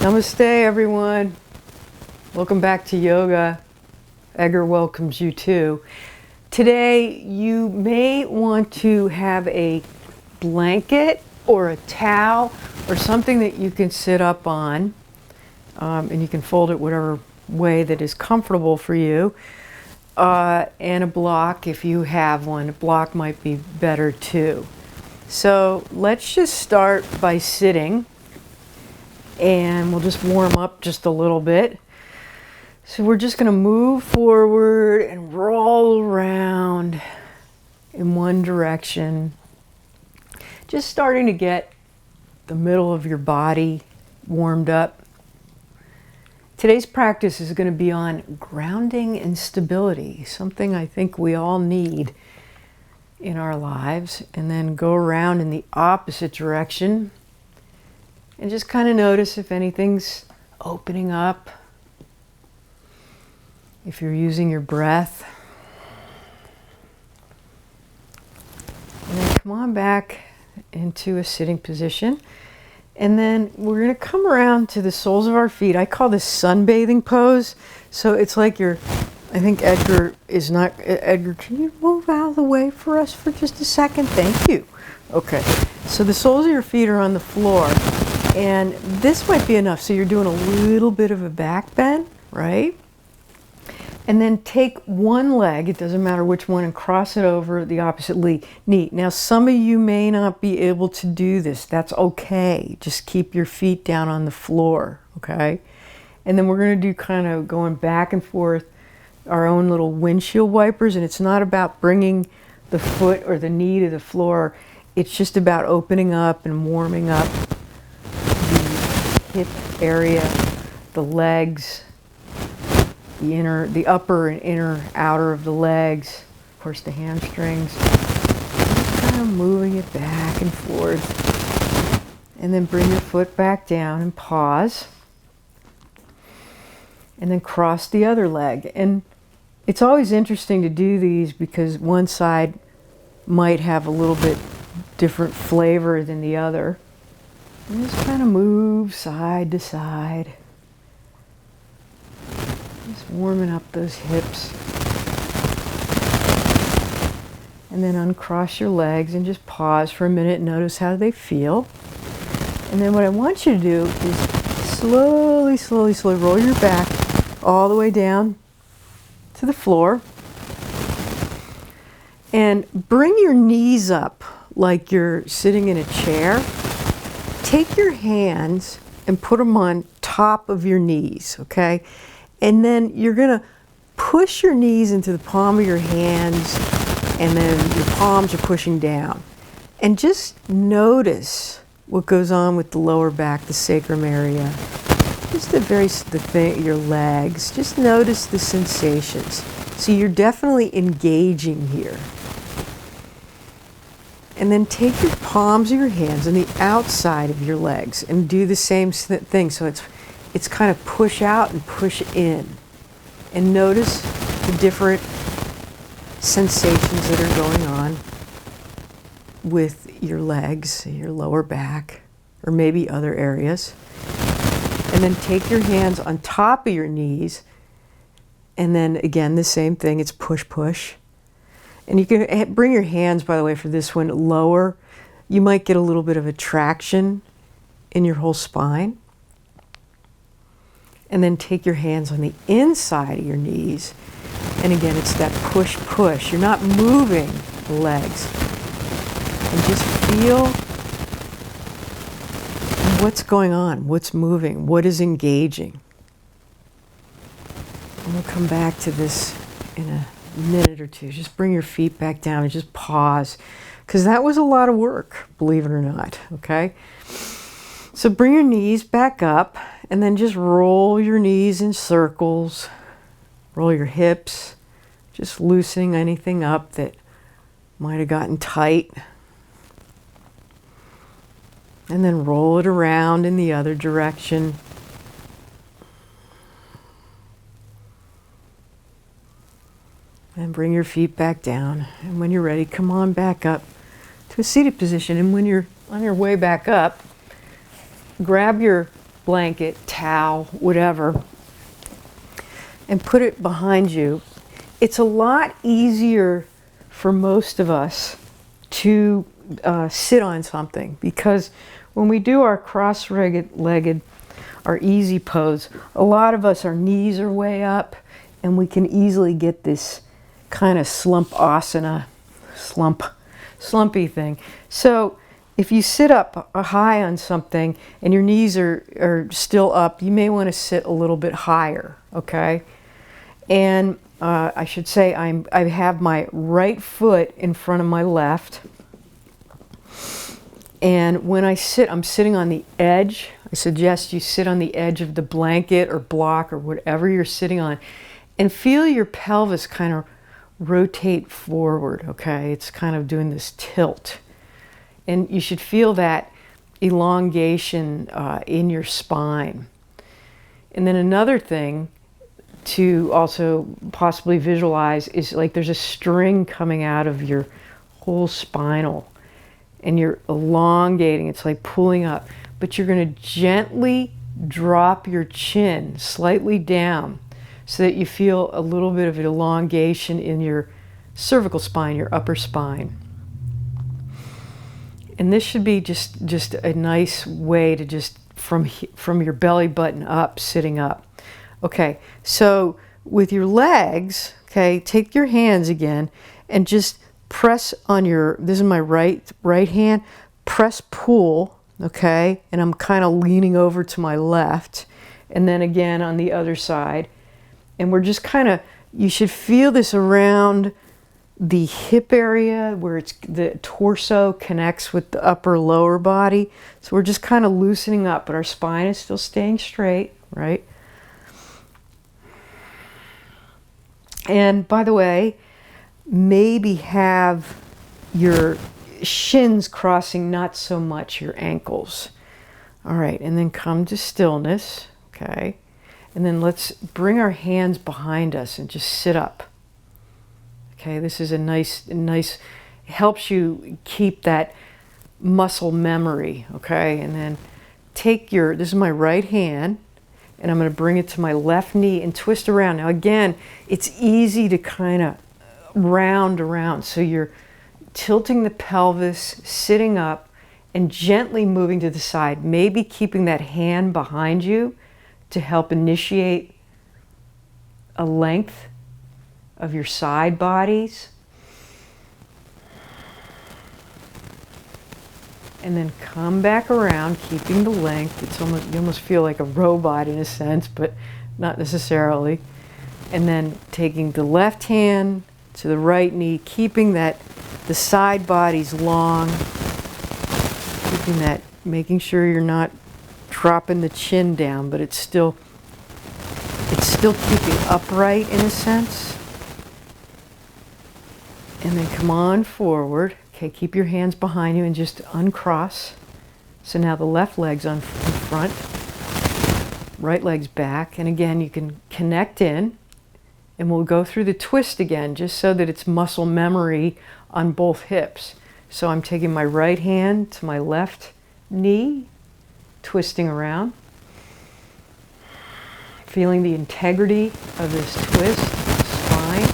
Namaste, everyone. Welcome back to yoga. Edgar welcomes you too. Today, you may want to have a blanket or a towel or something that you can sit up on, and you can fold it whatever way that is comfortable for you, and a block if you have one. A block might be better too. So let's just start by sitting, and we'll just warm up just a little bit. So we're just going to move forward and roll around in one direction, just starting to get the middle of your body warmed up. Today's practice is going to be on grounding and stability, something I think we all need in our lives. And then go around in the opposite direction and just kind of notice if anything's opening up. If you're using your breath. And then come on back into a sitting position. And then we're going to come around to the soles of our feet. I call this sunbathing pose. So it's like you're, I think Edgar is not, Edgar, can you move out of the way for us for just a second? Thank you. Okay. So the soles of your feet are on the floor. And this might be enough. So you're doing a little bit of a back bend, right? And then take one leg, it doesn't matter which one, and cross it over the opposite knee. Now, some of you may not be able to do this. That's okay. Just keep your feet down on the floor, okay? And then we're going to do kind of going back and forth, our own little windshield wipers. And it's not about bringing the foot or the knee to the floor. It's just about opening up and warming up the hip area, the legs, the upper and inner outer of the legs, of course the hamstrings. Just kind of moving it back and forth. And then bring your foot back down and pause. And then cross the other leg. And it's always interesting to do these because one side might have a little bit different flavor than the other. And just kind of move side to side. Just warming up those hips. And then uncross your legs and just pause for a minute and notice how they feel. And then what I want you to do is slowly, slowly, slowly roll your back all the way down to the floor. And bring your knees up like you're sitting in a chair. Take your hands and put them on top of your knees, okay? And then you're going to push your knees into the palm of your hands, and then your palms are pushing down. And just notice what goes on with the lower back, the sacrum area. Just your legs. Just notice the sensations. So you're definitely engaging here. And then take your palms of your hands on the outside of your legs and do the same thing. So it's kind of push out and push in. And notice the different sensations that are going on with your legs, your lower back, or maybe other areas. And then take your hands on top of your knees. And then again, the same thing, it's push, push. And you can bring your hands, by the way, for this one, lower. You might get a little bit of a traction in your whole spine. And then take your hands on the inside of your knees. And again, it's that push, push. You're not moving the legs. And just feel what's going on, what's moving, what is engaging. And we'll come back to this in a minute or two. Just bring your feet back down and just pause. Because that was a lot of work, believe it or not, okay? So bring your knees back up. And then just roll your knees in circles, roll your hips, just loosening anything up that might have gotten tight. And then roll it around in the other direction. And bring your feet back down. And when you're ready, come on back up to a seated position. And when you're on your way back up, grab your blanket, towel, whatever, and put it behind you. It's a lot easier for most of us to sit on something, because when we do our cross-legged, our easy pose, a lot of us, our knees are way up, and we can easily get this kind of slumpy thing. So if you sit up high on something and your knees are still up, you may want to sit a little bit higher, okay? And I should say I have my right foot in front of my left. And when I sit, I'm sitting on the edge. I suggest you sit on the edge of the blanket or block or whatever you're sitting on, and feel your pelvis kind of rotate forward, okay? It's kind of doing this tilt. And you should feel that elongation in your spine. And then another thing to also possibly visualize is like there's a string coming out of your whole spinal, and you're elongating. It's like pulling up, but you're going to gently drop your chin slightly down so that you feel a little bit of an elongation in your cervical spine, your upper spine. And this should be just a nice way to just from your belly button up, sitting up. Okay, so with your legs, okay, take your hands again and just press on your, this is my right hand, press pull, okay, and I'm kind of leaning over to my left, and then again on the other side. And we're just kind of, you should feel this around the hip area where it's the torso connects with the upper lower body. So we're just kind of loosening up, but our spine is still staying straight, right? And by the way, maybe have your shins crossing, not so much your ankles. All right, and then come to stillness, okay? And then let's bring our hands behind us and just sit up. Okay, this is a nice, helps you keep that muscle memory, okay? And then take this is my right hand, and I'm going to bring it to my left knee and twist around. Now again, it's easy to kind of round around. So you're tilting the pelvis, sitting up, and gently moving to the side, maybe keeping that hand behind you to help initiate a length of your side bodies. And then come back around, keeping the length. It's almost, you almost feel like a robot in a sense, but not necessarily. And then taking the left hand to the right knee, keeping the side bodies long, keeping that, making sure you're not dropping the chin down, but it's still keeping upright in a sense. And then come on forward. Okay, keep your hands behind you and just uncross. So now the left leg's in front, right leg's back, and again you can connect in, and we'll go through the twist again just so that it's muscle memory on both hips. So I'm taking my right hand to my left knee, twisting around, feeling the integrity of this twist, spine.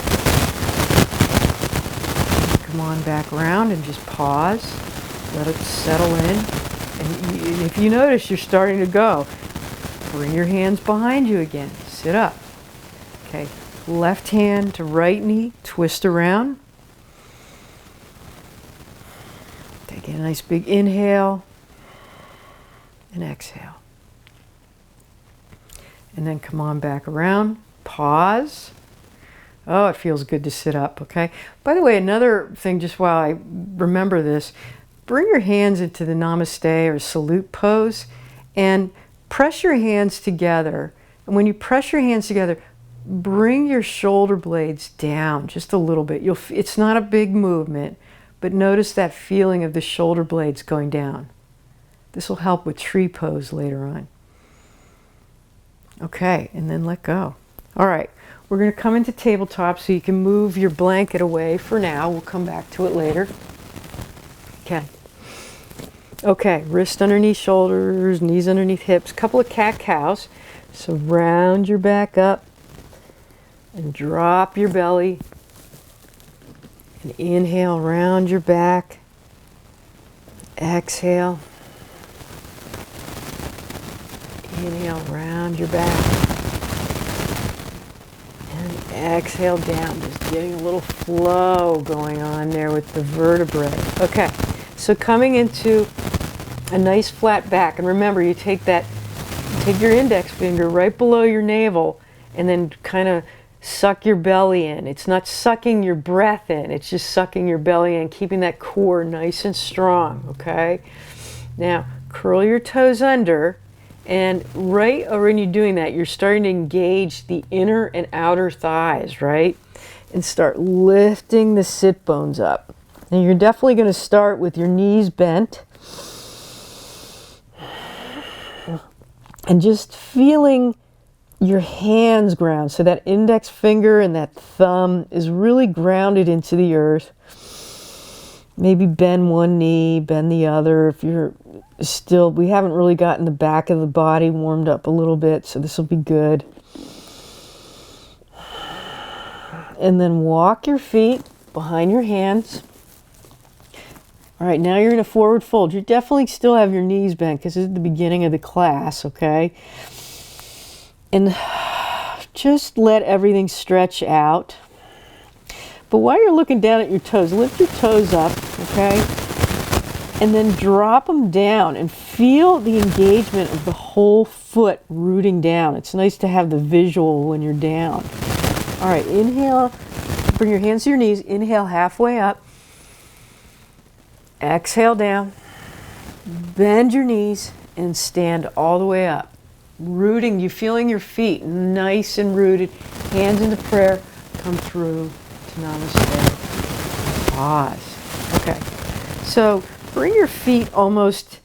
Come on back around and just pause, let it settle in. And if you notice you're starting to go, bring your hands behind you again, sit up. Okay, left hand to right knee, twist around. Take a nice big inhale and exhale. And then come on back around, pause. Oh, it feels good to sit up, okay? By the way, another thing, just while I remember this, bring your hands into the namaste or salute pose and press your hands together. And when you press your hands together, bring your shoulder blades down just a little bit. It's not a big movement, but notice that feeling of the shoulder blades going down. This will help with tree pose later on. Okay, and then let go. All right. We're going to come into tabletop, so you can move your blanket away for now. We'll come back to it later. Okay. Okay, wrist underneath shoulders, knees underneath hips, couple of cat-cows. So round your back up and drop your belly. And inhale, round your back. Exhale. Inhale, round your back. And exhale down. Just getting a little flow going on there with the vertebrae. Okay, so coming into a nice flat back. And remember, you take your index finger right below your navel and then kind of suck your belly in. It's not sucking your breath in, it's just sucking your belly in, keeping that core nice and strong, okay? Now, curl your toes under, and right when you're doing that, you're starting to engage the inner and outer thighs, right? And start lifting the sit bones up. And you're definitely going to start with your knees bent. And just feeling your hands ground. So that index finger and that thumb is really grounded into the earth. Maybe bend one knee, bend the other. If you're still, we haven't really gotten the back of the body warmed up a little bit, so this will be good. And then walk your feet behind your hands. All right, now you're in a forward fold. You definitely still have your knees bent because this is the beginning of the class, okay? And just let everything stretch out. But while you're looking down at your toes, lift your toes up, okay? And then drop them down and feel the engagement of the whole foot rooting down. It's nice to have the visual when you're down. All right, inhale, bring your hands to your knees. Inhale halfway up. Exhale down, bend your knees and stand all the way up. Rooting, you feeling your feet nice and rooted. Hands into prayer, come through to namaste. Pause. Okay, so bring your feet almost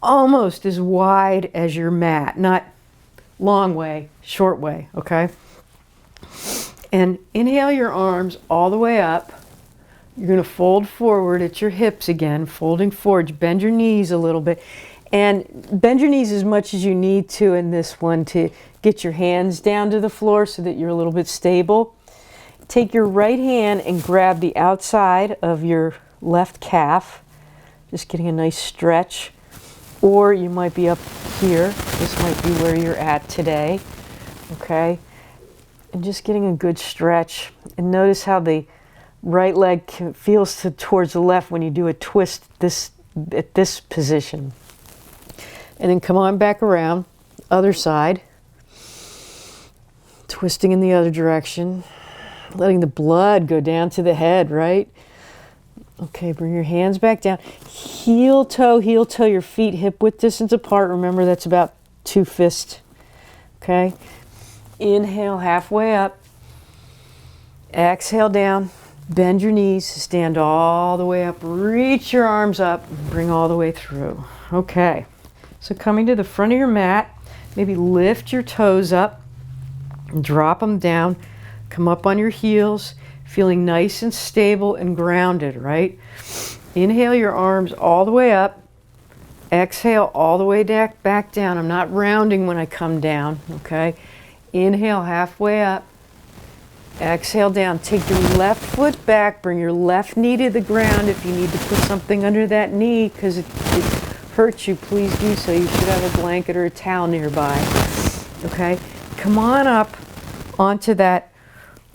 as wide as your mat. Not long way, short way, okay? And inhale your arms all the way up. You're going to fold forward at your hips again, folding forward. Bend your knees a little bit. And bend your knees as much as you need to in this one to get your hands down to the floor so that you're a little bit stable. Take your right hand and grab the outside of your left calf. Just getting a nice stretch. Or you might be up here. This might be where you're at today. Okay? And just getting a good stretch. And notice how the right leg feels towards the left when you do a twist at this position. And then come on back around, other side. Twisting in the other direction. Letting the blood go down to the head, right? Okay, bring your hands back down. Heel toe, your feet hip width distance apart. Remember, that's about 2 fists. Okay? Inhale halfway up. Exhale down. Bend your knees, stand all the way up, reach your arms up, bring all the way through. Okay, so coming to the front of your mat, maybe lift your toes up, drop them down, come up on your heels, feeling nice and stable and grounded, right? Inhale your arms all the way up, exhale all the way back down. I'm not rounding when I come down, okay? Inhale halfway up. Exhale down. Take your left foot back. Bring your left knee to the ground. If you need to put something under that knee because it hurts you, please do so. You should have a blanket or a towel nearby. Okay? Come on up onto that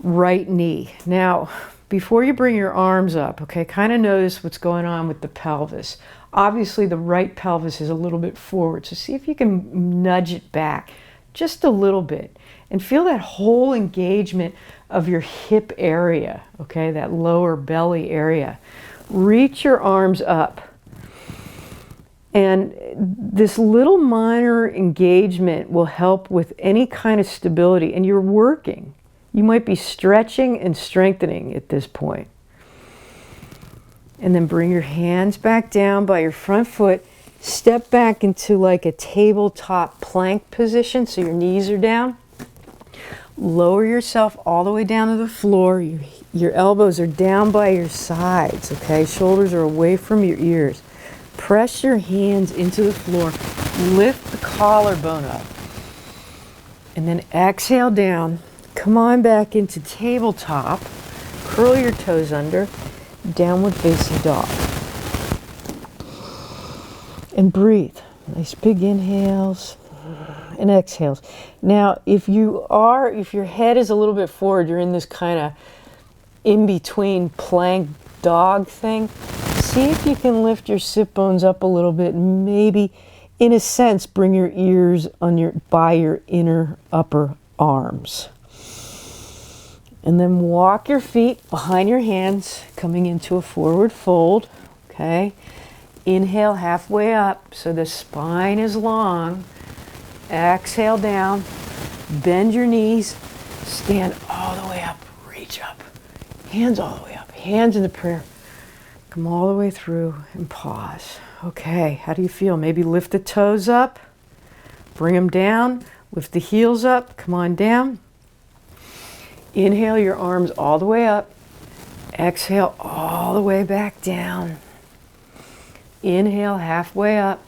right knee. Now, before you bring your arms up, okay, kind of notice what's going on with the pelvis. Obviously, the right pelvis is a little bit forward, so see if you can nudge it back just a little bit. And feel that whole engagement of your hip area, okay, that lower belly area. Reach your arms up. And this little minor engagement will help with any kind of stability. And you're working. You might be stretching and strengthening at this point. And then bring your hands back down by your front foot. Step back into like a tabletop plank position so your knees are down. Lower yourself all the way down to the floor. Your elbows are down by your sides, okay? Shoulders are away from your ears. Press your hands into the floor. Lift the collarbone up. And then exhale down. Come on back into tabletop. Curl your toes under. Downward facing dog. And breathe. Nice big inhales and exhales. Now, if your head is a little bit forward, you're in this kind of in-between plank dog thing. See if you can lift your sit bones up a little bit and maybe, in a sense, bring your ears by your inner upper arms. And then walk your feet behind your hands, coming into a forward fold. Okay. Inhale halfway up so the spine is long. Exhale down. Bend your knees. Stand all the way up. Reach up. Hands all the way up. Hands into prayer. Come all the way through and pause. Okay, how do you feel? Maybe lift the toes up. Bring them down. Lift the heels up. Come on down. Inhale your arms all the way up. Exhale all the way back down. Inhale halfway up.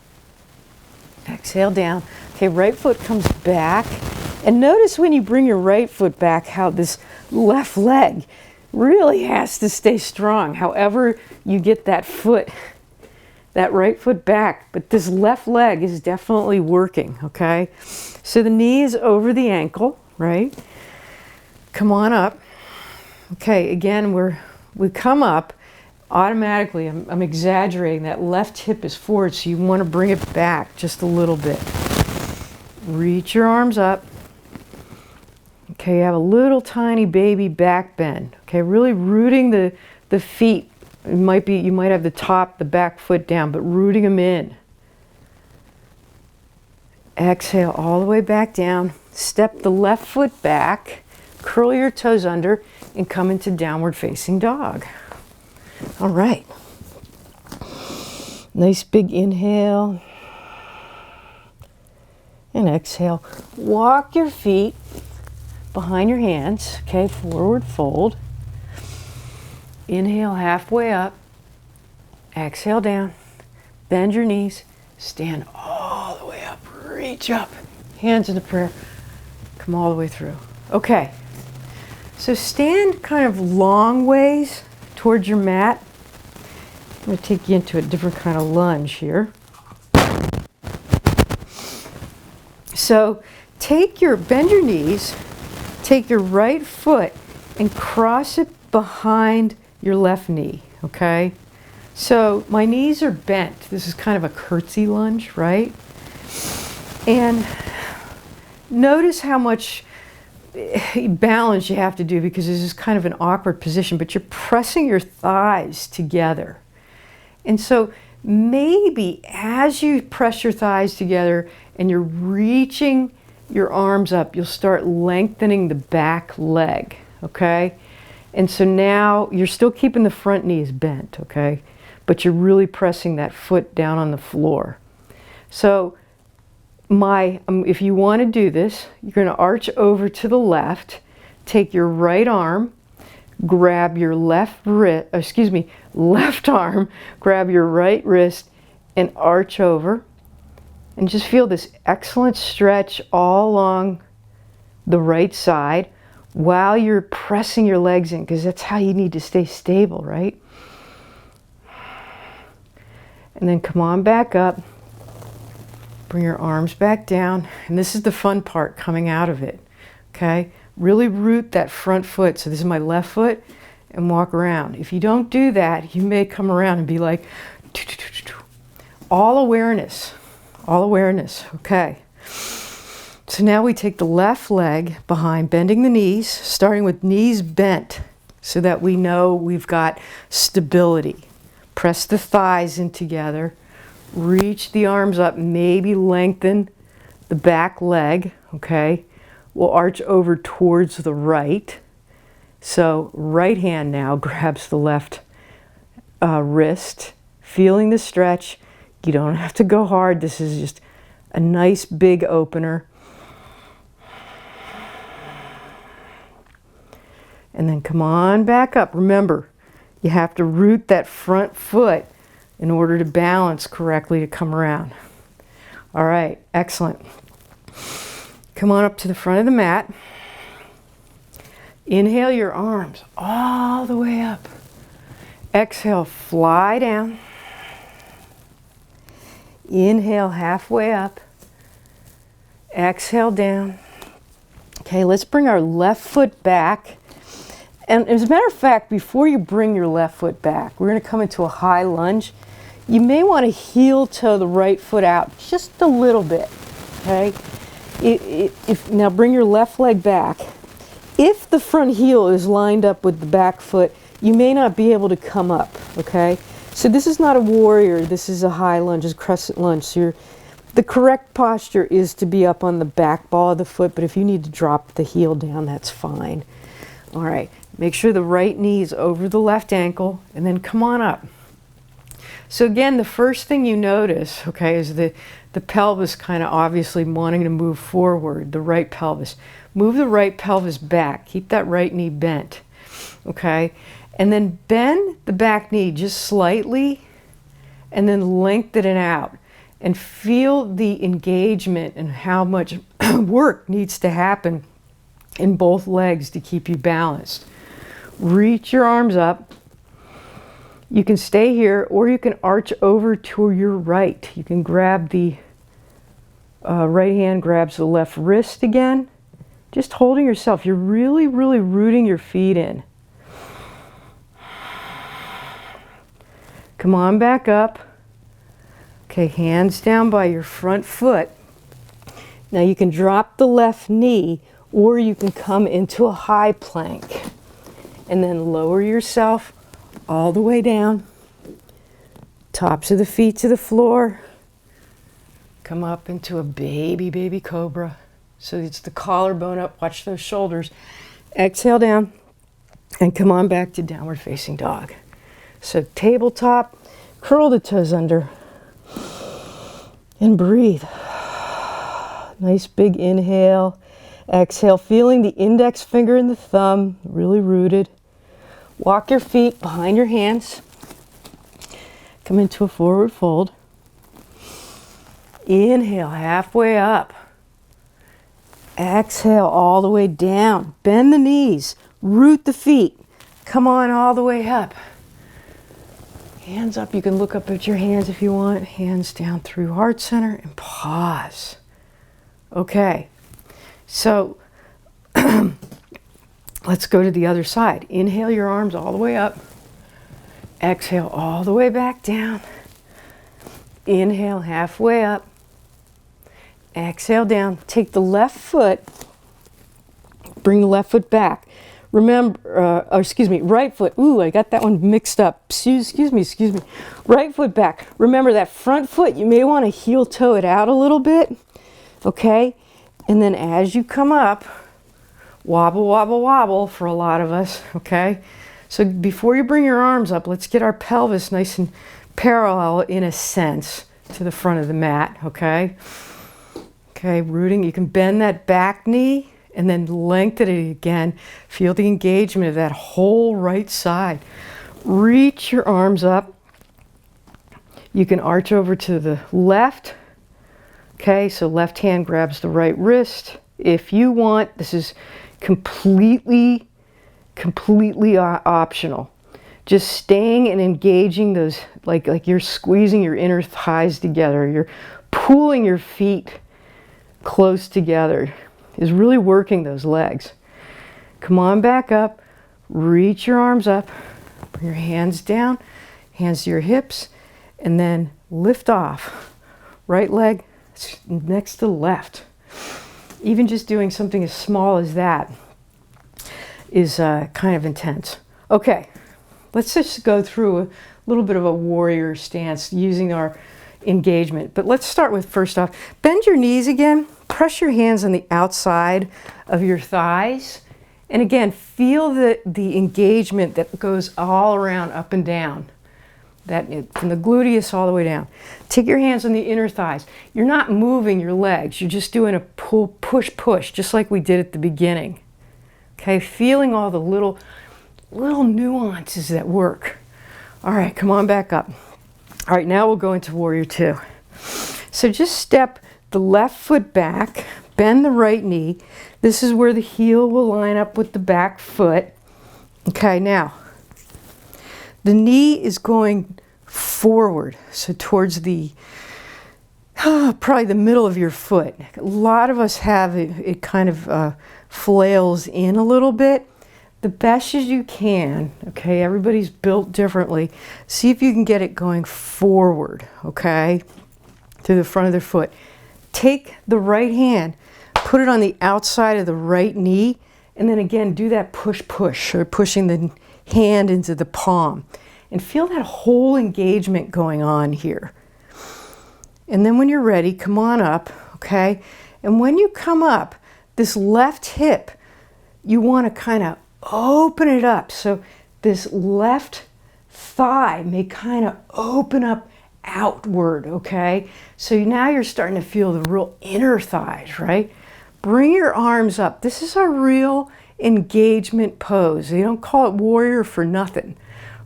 Exhale down. Okay, right foot comes back. And notice when you bring your right foot back how this left leg really has to stay strong. However you get that foot, that right foot back. But this left leg is definitely working, okay? So the knee is over the ankle, right? Come on up. Okay, again, we come up. Automatically, I'm exaggerating, that left hip is forward, so you want to bring it back just a little bit. Reach your arms up. Okay, you have a little tiny baby back bend. Okay, really rooting the feet. You might have the back foot down, but rooting them in. Exhale all the way back down. Step the left foot back. Curl your toes under and come into downward facing dog. All right. Nice big inhale. And exhale. Walk your feet behind your hands. Okay, forward fold. Inhale halfway up. Exhale down. Bend your knees. Stand all the way up. Reach up. Hands into prayer. Come all the way through. Okay. So stand kind of long ways towards your mat. I'm going to take you into a different kind of lunge here. So bend your knees, take your right foot and cross it behind your left knee, okay? So my knees are bent. This is kind of a curtsy lunge, right? And notice how much balance you have to do because this is kind of an awkward position, but you're pressing your thighs together. And so maybe as you press your thighs together and you're reaching your arms up, you'll start lengthening the back leg, okay? And so now you're still keeping the front knees bent, okay? But you're really pressing that foot down on the floor. So if you want to do this, you're going to arch over to the left, take your right arm, grab your left arm, grab your right wrist, and arch over. And just feel this excellent stretch all along the right side while you're pressing your legs in, because that's how you need to stay stable, right? And then come on back up. Bring your arms back down. And this is the fun part coming out of it, okay? Really root that front foot. So this is my left foot, and walk around. If you don't do that, you may come around and be like, all awareness, okay? So now we take the left leg behind, bending the knees, starting with knees bent so that we know we've got stability. Press the thighs in together. Reach the arms up, maybe lengthen the back leg, okay? We'll arch over towards the right. So right hand now grabs the left wrist, feeling the stretch. You don't have to go hard. This is just a nice big opener. And then come on back up. Remember, you have to root that front foot in order to balance correctly to come around. All right, excellent. Come on up to the front of the mat. Inhale your arms all the way up. Exhale, fly down. Inhale, halfway up. Exhale, down. Okay, let's bring our left foot back. And as a matter of fact, before you bring your left foot back, we're going to come into a high lunge. You may want to heel toe the right foot out just a little bit, okay? Now bring your left leg back. If the front heel is lined up with the back foot, you may not be able to come up, okay? So this is not a warrior, this is a high lunge, it's a crescent lunge. So the correct posture is to be up on the back ball of the foot, but if you need to drop the heel down, that's fine. All right, make sure the right knee is over the left ankle, and then come on up. So again, the first thing you notice, okay, is the pelvis kind of obviously wanting to move forward, the right pelvis. Move the right pelvis back, keep that right knee bent, okay? And then bend the back knee just slightly, and then lengthen it out. And feel the engagement and how much work needs to happen in both legs to keep you balanced. Reach your arms up. You can stay here, or you can arch over to your right. You can grab the right hand, grabs the left wrist again. Just holding yourself. You're really, really rooting your feet in. Come on back up. Okay, hands down by your front foot. Now you can drop the left knee, or you can come into a high plank. And then lower yourself all the way down. Tops of the feet to the floor. Come up into a baby cobra. So it's the collarbone up, watch those shoulders. Exhale down, and come on back to downward facing dog. So tabletop, curl the toes under, and breathe. Nice big inhale. Exhale, feeling the index finger and the thumb, really rooted. Walk your feet behind your hands. Come into a forward fold. Inhale, halfway up. Exhale, all the way down. Bend the knees, root the feet. Come on all the way up. Hands up, you can look up at your hands if you want. Hands down through heart center and pause. Okay, so let's go to the other side. Inhale your arms all the way up. Exhale all the way back down. Inhale halfway up. Exhale down. Take the left foot, bring the left foot back. Remember, right foot. Ooh, I got that one mixed up. Excuse me. Right foot back. Remember that front foot, you may want to heel toe it out a little bit. Okay? And then as you come up, wobble, wobble, wobble for a lot of us. Okay? So before you bring your arms up, let's get our pelvis nice and parallel in a sense to the front of the mat. Okay? Okay, rooting. You can bend that back knee and then lengthen it again. Feel the engagement of that whole right side. Reach your arms up. You can arch over to the left. Okay, so left hand grabs the right wrist. If you want, this is completely optional. Just staying and engaging those, like you're squeezing your inner thighs together. You're pulling your feet close together. Is really working those legs. Come on back up. Reach your arms up. Bring your hands down. Hands to your hips. And then lift off. Right leg next to left. Even just doing something as small as that is kind of intense. Okay, let's just go through a little bit of a warrior stance using our engagement. But let's start with, first off, bend your knees again. Press your hands on the outside of your thighs. And again, feel the engagement that goes all around, up and down. From the gluteus all the way down. Take your hands on the inner thighs. You're not moving your legs. You're just doing a pull, push, just like we did at the beginning. Okay, feeling all the little nuances that work. All right, come on back up. All right, now we'll go into warrior two. So just step the left foot back, bend the right knee. This is where the heel will line up with the back foot. Okay, now the knee is going forward, so towards the probably the middle of your foot. A lot of us have it kind of flails in a little bit. The best as you can, okay? Everybody's built differently. See if you can get it going forward, okay? To the front of their foot. Take the right hand, put it on the outside of the right knee, and then again do that push, or pushing the hand into the palm. And feel that whole engagement going on here. And then when you're ready, come on up, okay? And when you come up, this left hip, you want to kind of open it up. So this left thigh may kind of open up outward, okay? So now you're starting to feel the real inner thighs, right? Bring your arms up. This is a real engagement pose. They don't call it warrior for nothing,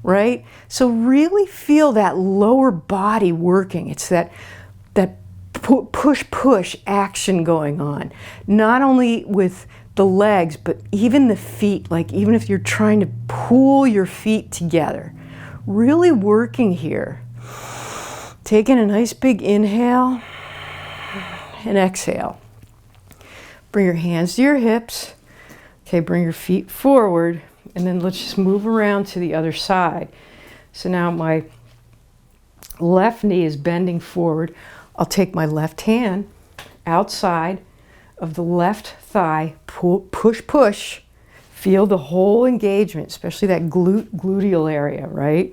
right? So really feel that lower body working. It's that push action going on. Not only with the legs, but even the feet, like even if you're trying to pull your feet together. Really working here. Taking a nice big inhale and exhale. Bring your hands to your hips. Okay, bring your feet forward, and then let's just move around to the other side. So now my left knee is bending forward. I'll take my left hand outside of the left thigh, push. Feel the whole engagement, especially that gluteal area, right?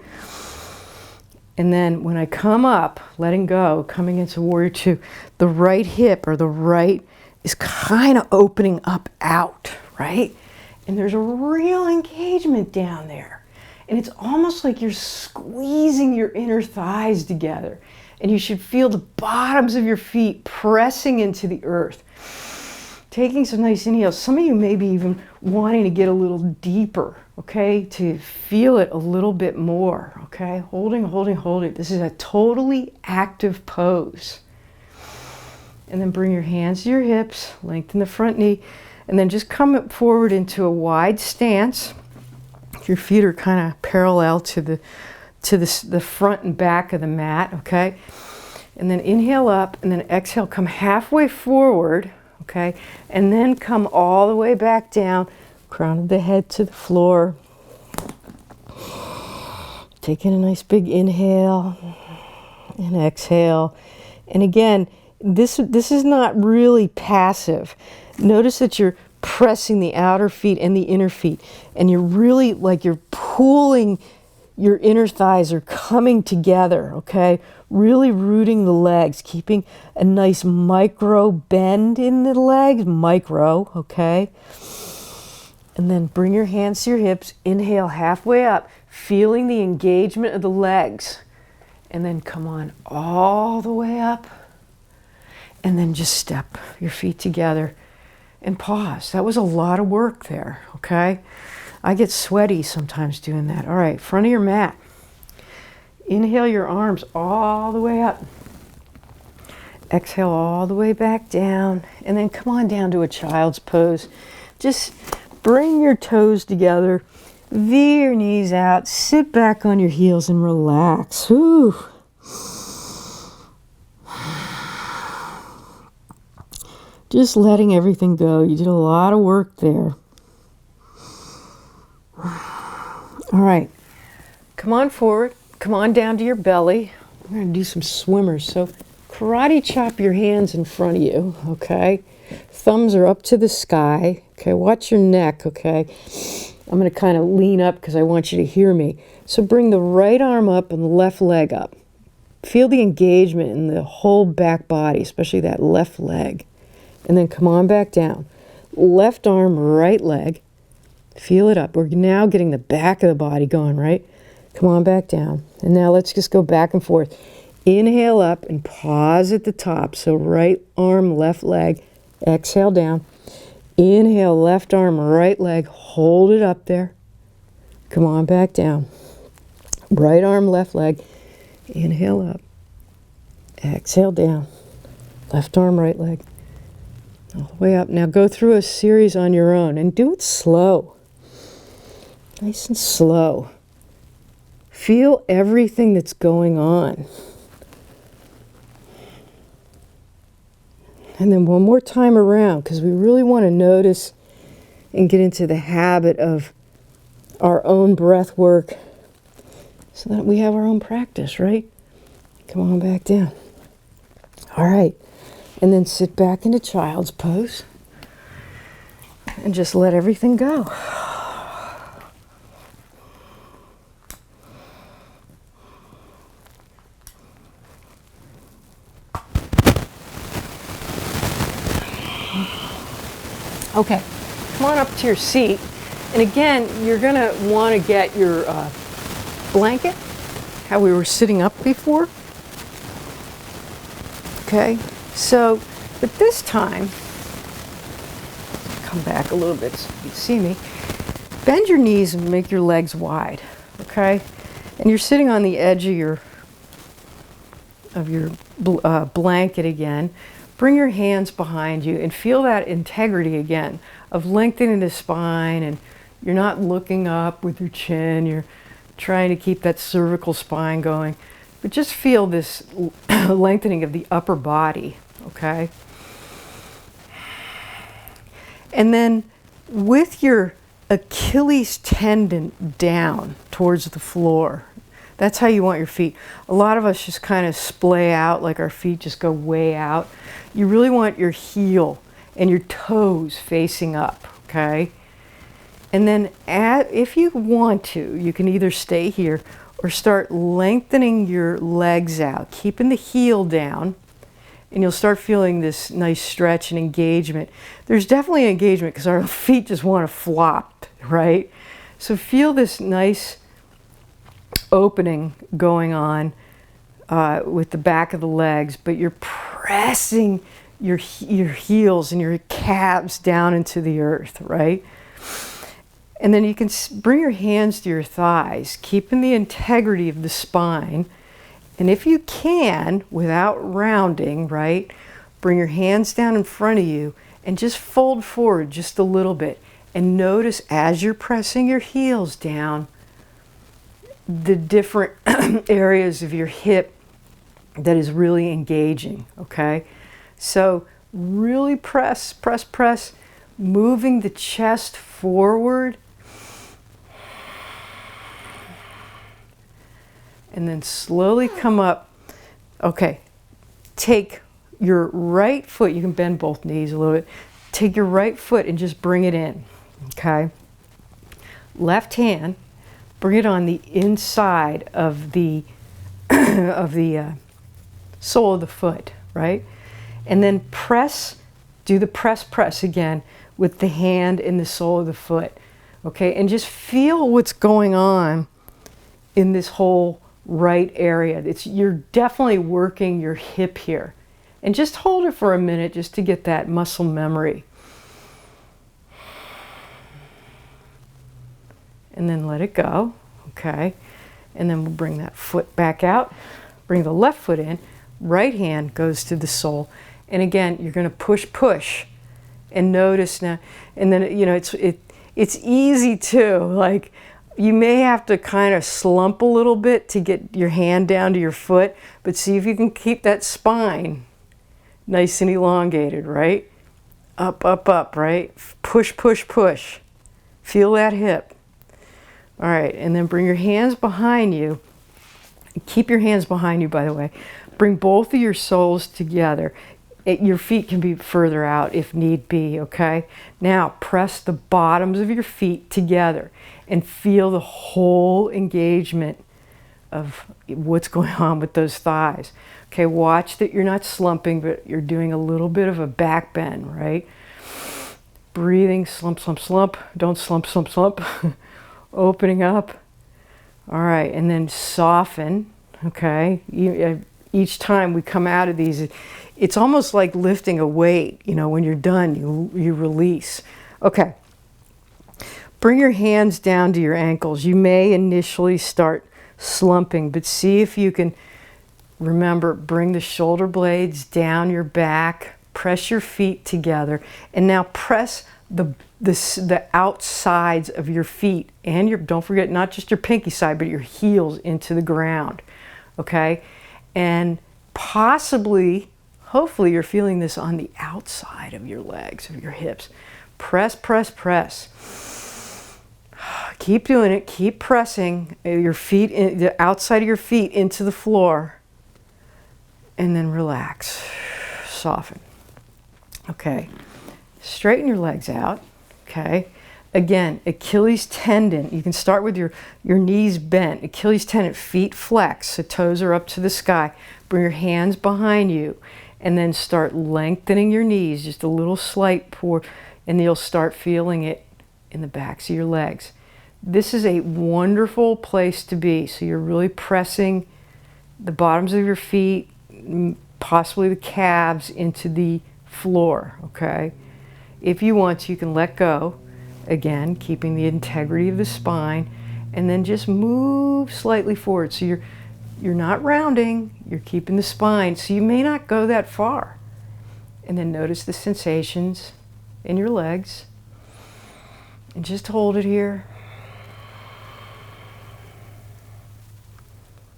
And then when I come up, letting go, coming into warrior two, the right hip or the right is kind of opening up out, right? And there's a real engagement down there. And it's almost like you're squeezing your inner thighs together. And you should feel the bottoms of your feet pressing into the earth. Taking some nice inhales. Some of you may be even wanting to get a little deeper, okay? To feel it a little bit more, okay? Holding. This is a totally active pose. And then bring your hands to your hips, lengthen the front knee, and then just come forward into a wide stance. Your feet are kind of parallel to the front and back of the mat, okay? And then inhale up, and then exhale, come halfway forward, okay? And then come all the way back down, crown of the head to the floor. Taking a nice big inhale and exhale. And again, this is not really passive. Notice that you're pressing the outer feet and the inner feet, and you're really like you're pulling. Your inner thighs are coming together, okay? Really rooting the legs, keeping a nice micro bend in the legs, okay? And then bring your hands to your hips, inhale halfway up, feeling the engagement of the legs. And then come on all the way up. And then just step your feet together and pause. That was a lot of work there, okay? I get sweaty sometimes doing that. All right, front of your mat. Inhale your arms all the way up. Exhale all the way back down. And then come on down to a child's pose. Just bring your toes together. V your knees out. Sit back on your heels and relax. Whew. Just letting everything go. You did a lot of work there. All right, come on forward, come on down to your belly. We're going to do some swimmers. So karate chop your hands in front of you, okay? Thumbs are up to the sky, okay? Watch your neck, okay? I'm going to kind of lean up because I want you to hear me. So bring the right arm up and the left leg up. Feel the engagement in the whole back body, especially that left leg. And then come on back down. Left arm, right leg. Feel it up. We're now getting the back of the body going, right? Come on back down. And now let's just go back and forth. Inhale up and pause at the top. So right arm, left leg. Exhale down. Inhale, left arm, right leg. Hold it up there. Come on back down. Right arm, left leg. Inhale up. Exhale down. Left arm, right leg. All the way up. Now go through a series on your own and do it slow. Nice and slow. Feel everything that's going on. And then one more time around, because we really want to notice and get into the habit of our own breath work so that we have our own practice, right? Come on back down. All right. And then sit back into child's pose and just let everything go. Okay, come on up to your seat. And again, you're going to want to get your blanket, how we were sitting up before. Okay, so, but this time, come back a little bit so you can see me. Bend your knees and make your legs wide, okay? And you're sitting on the edge of your blanket again. Bring your hands behind you and feel that integrity again of lengthening the spine, and you're not looking up with your chin, you're trying to keep that cervical spine going, but just feel this lengthening of the upper body, okay? And then with your Achilles tendon down towards the floor, that's how you want your feet. A lot of us just kind of splay out, like our feet just go way out. You really want your heel and your toes facing up, okay? And then if you want to, you can either stay here or start lengthening your legs out, keeping the heel down, and you'll start feeling this nice stretch and engagement. There's definitely engagement because our feet just want to flop, right? So feel this nice opening going on with the back of the legs, but you're pressing your heels and your calves down into the earth, right? And then you can bring your hands to your thighs, keeping the integrity of the spine. And if you can, without rounding, right, bring your hands down in front of you and just fold forward just a little bit. And notice as you're pressing your heels down, the different areas of your hip that is really engaging, okay? So really press, press, press, moving the chest forward. And then slowly come up. Okay, take your right foot, you can bend both knees a little bit. Take your right foot and just bring it in, okay? Left hand, bring it on the inside of the sole of the foot, right? And then press, do the press again with the hand in the sole of the foot, okay? And just feel what's going on in this whole right area. You're definitely working your hip here. And just hold it for a minute just to get that muscle memory. And then let it go, okay? And then we'll bring that foot back out, bring the left foot in, right hand goes to the sole. And again, you're gonna push, and notice now, and then, you know, it's easy too, like, you may have to kind of slump a little bit to get your hand down to your foot, but see if you can keep that spine nice and elongated, right? Up, up, up, right? Push, push, push. Feel that hip. All right, and then bring your hands behind you. Keep your hands behind you, by the way. Bring both of your soles together. Your feet can be further out if need be, okay? Now, press the bottoms of your feet together and feel the whole engagement of what's going on with those thighs. Okay, watch that you're not slumping, but you're doing a little bit of a back bend, right? Breathing, slump, slump, slump. Don't slump, slump, slump. Opening up. All right, and then soften, okay? Each time we come out of these, it's almost like lifting a weight. You know, when you're done, you release. Okay. Bring your hands down to your ankles. You may initially start slumping, but see if you can Remember, bring the shoulder blades down your back, press your feet together, and now press the outsides of your feet and your, don't forget, not just your pinky side, but your heels into the ground, okay? And possibly, hopefully you're feeling this on the outside of your legs, of your hips. Press, press, press. Keep doing it, keep pressing your feet, the outside of your feet into the floor. And then relax, soften. Okay, straighten your legs out, okay? Again, Achilles tendon, you can start with your knees bent. Achilles tendon, feet flex, so toes are up to the sky. Bring your hands behind you and then start lengthening your knees, just a little slight pour, and you'll start feeling it in the backs of your legs. This is a wonderful place to be, so you're really pressing the bottoms of your feet, possibly the calves, into the floor, okay? If you want to, you can let go, again, keeping the integrity of the spine, and then just move slightly forward. So you're not rounding, you're keeping the spine, so you may not go that far. And then notice the sensations in your legs, and just hold it here.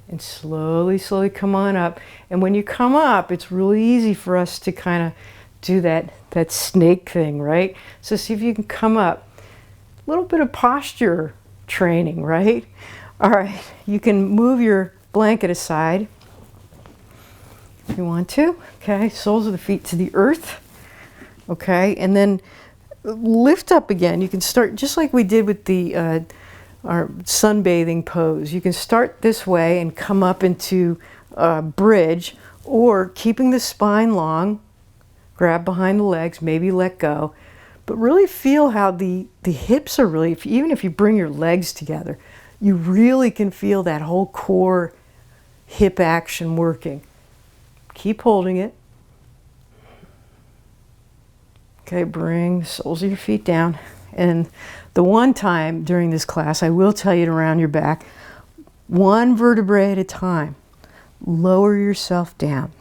And slowly, slowly come on up. And when you come up, it's really easy for us to kind of do that snake thing, right? So see if you can come up. A little bit of posture training, right? All right, you can move your blanket aside if you want to. Okay, soles of the feet to the earth. Okay, and then lift up again. You can start just like we did with the our sunbathing pose. You can start this way and come up into a bridge, or keeping the spine long, grab behind the legs, maybe let go, but really feel how the hips are really, even if you bring your legs together, you really can feel that whole core hip action working. Keep holding it. Okay, bring the soles of your feet down. And the one time during this class, I will tell you to round your back, one vertebrae at a time. Lower yourself down.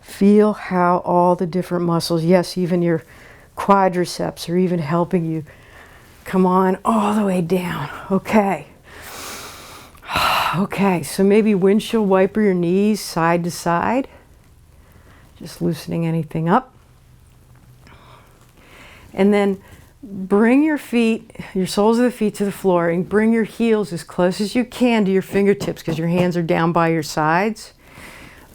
Feel how all the different muscles, yes, even your quadriceps are even helping you. Come on, all the way down. Okay. Okay, so maybe windshield wiper your knees side to side. Just loosening anything up. And then bring your feet, your soles of the feet to the floor, and bring your heels as close as you can to your fingertips, because your hands are down by your sides.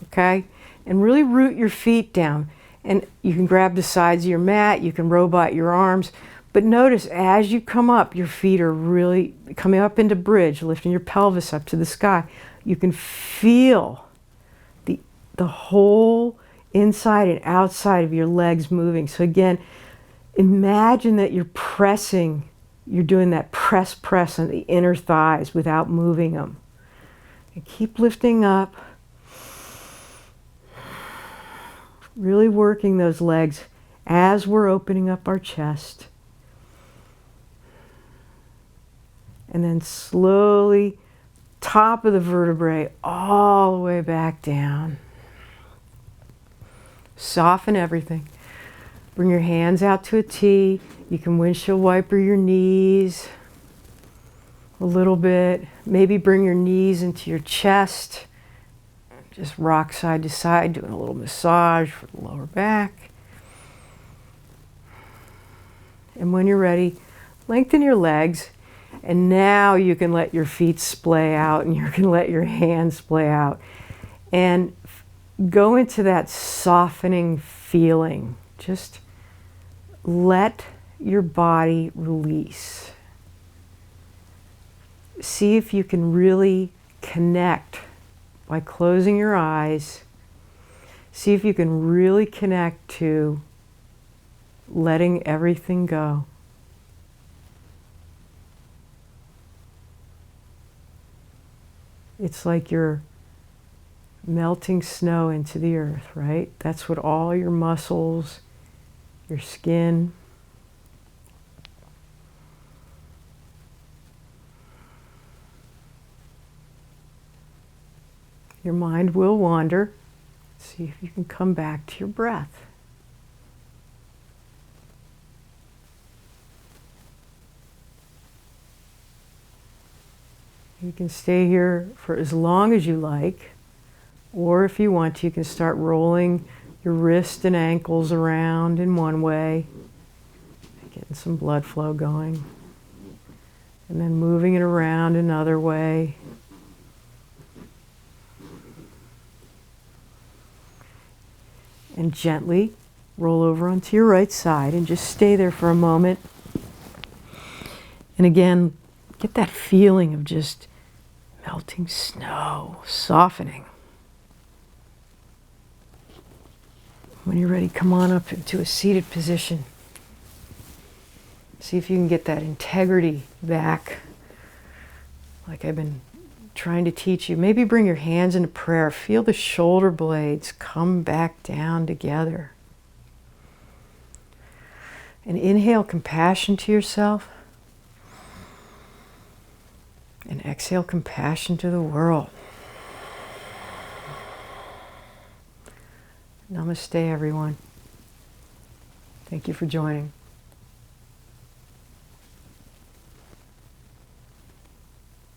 Okay? And really root your feet down. And you can grab the sides of your mat, you can robot your arms, but notice as you come up, your feet are really coming up into bridge, lifting your pelvis up to the sky. You can feel the whole inside and outside of your legs moving. So again, imagine that you're pressing, you're doing that press on the inner thighs without moving them. And keep lifting up. Really working those legs as we're opening up our chest. And then slowly, top of the vertebrae, all the way back down. Soften everything. Bring your hands out to a T. You can windshield wiper your knees a little bit. Maybe bring your knees into your chest. Just rock side to side, doing a little massage for the lower back. And when you're ready, lengthen your legs. And now you can let your feet splay out, and you can let your hands splay out. And go into that softening feeling. Just let your body release. See if you can really connect by closing your eyes. See if you can really connect to letting everything go. It's like you're melting snow into the earth, right? That's what all your muscles, your skin, Your mind will wander. See if you can come back to your breath. You can stay here for as long as you like, or if you want to, you can start rolling your wrists and ankles around in one way, getting some blood flow going, and then moving it around another way. And gently roll over onto your right side and just stay there for a moment. And again, get that feeling of just melting snow, softening. When you're ready, come on up into a seated position. See if you can get that integrity back, like I've been trying to teach you. Maybe bring your hands into prayer. Feel the shoulder blades come back down together. And inhale compassion to yourself. And exhale compassion to the world. Namaste, everyone. Thank you for joining.